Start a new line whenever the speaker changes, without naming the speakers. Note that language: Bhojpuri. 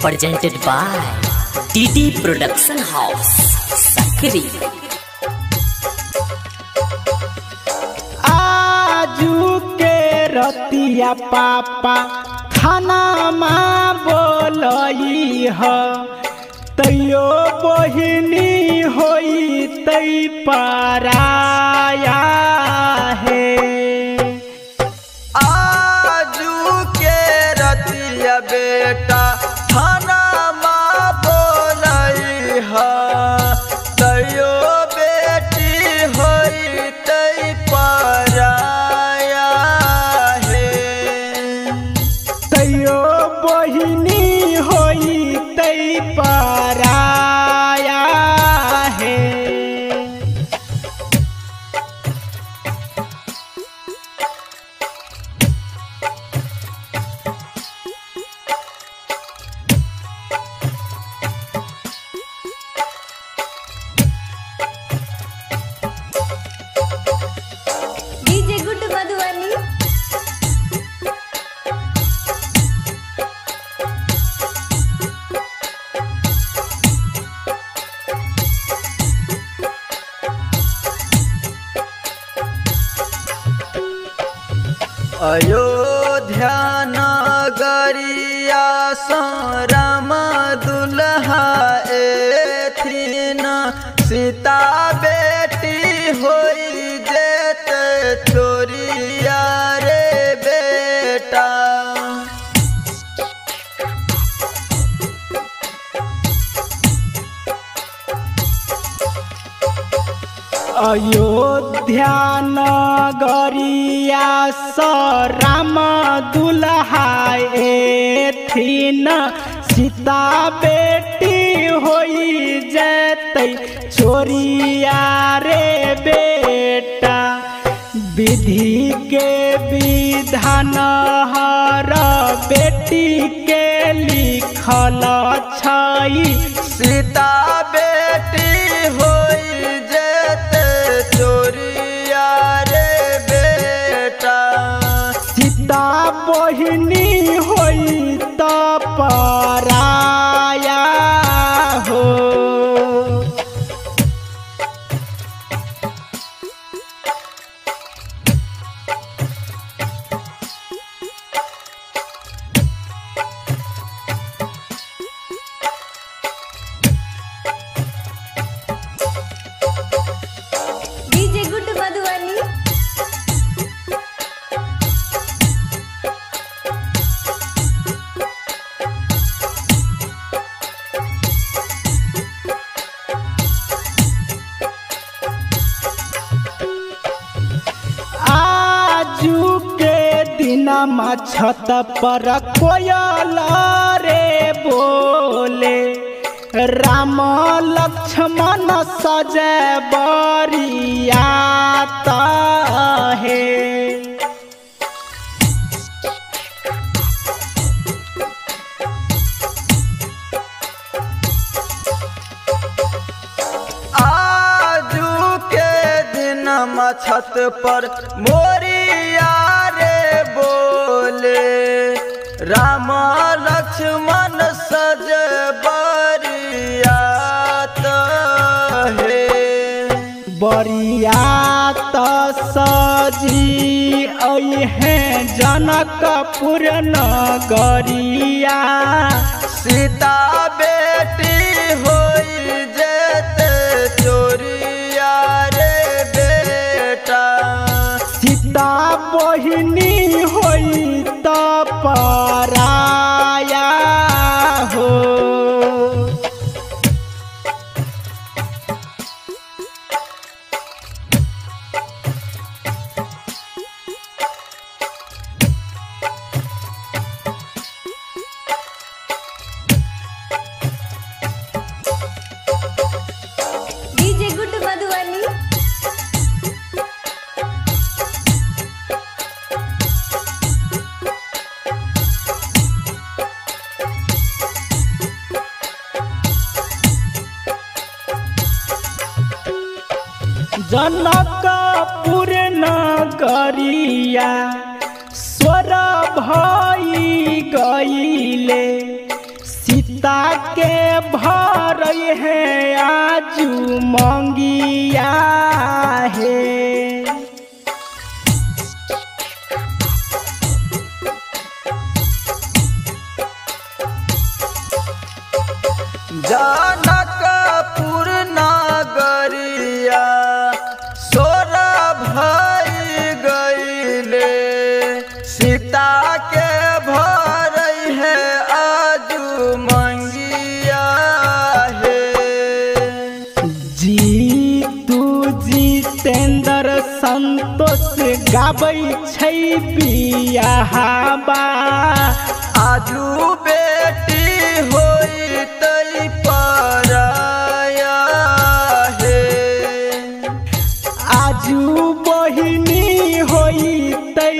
presented by DD Production House, Sakri।
आजू के रतिया पापा खाना माँ बोलई ह तैयो बहिनी होई तई पराया है।
आजू के रतिया बेटा खाना माँ बोलई ह तैयो बेटी होई तई पराया है।
तैयो बहिनी होई तई पराया है।
DJ good Madhubani.
अयोध्या नगरिया राम दुल्हा एथिन सीता बेटी होई जेते चोरिया रे बेटा।
अयोध्या नगरिया राम दुल्हा एथिन सीता बेटी होई जैतै चोरिया रे बेटा। विधि के विधान हर बेटी के लिखल छई
सीता बेटी होई जेते चोरिया रे बेटा।
सीता बहिनी होई त पराया हो।
DJ good Madhubani.
आजू के दिन छत पर कोयल रे बोले राम लक्ष्मण सजे बरियात है।
आजू के दिन छत पर मोरिया रे बोले राम लक्ष्मण सज बरियात है।
बरियात सजी अइहे जनकपुर नगरिया।
सीता बेटी होई जेते चोरिया रे बेटा।
सीता बहिनी होई त पराया हो।
DJ good Madhubani.
जनकपुर नगरिया स्वर भई गईले सीता सीता के भर है आजू मंगिया है।
जनकपुर नगरिया सोरा भई गईले सीता के भर है आजू मंगिया है।
जीतू जितेंद्र संतोष गाबै छै बियाहबा
आजू बेटी होई तई पराया है।
आजू बहिनी होई तै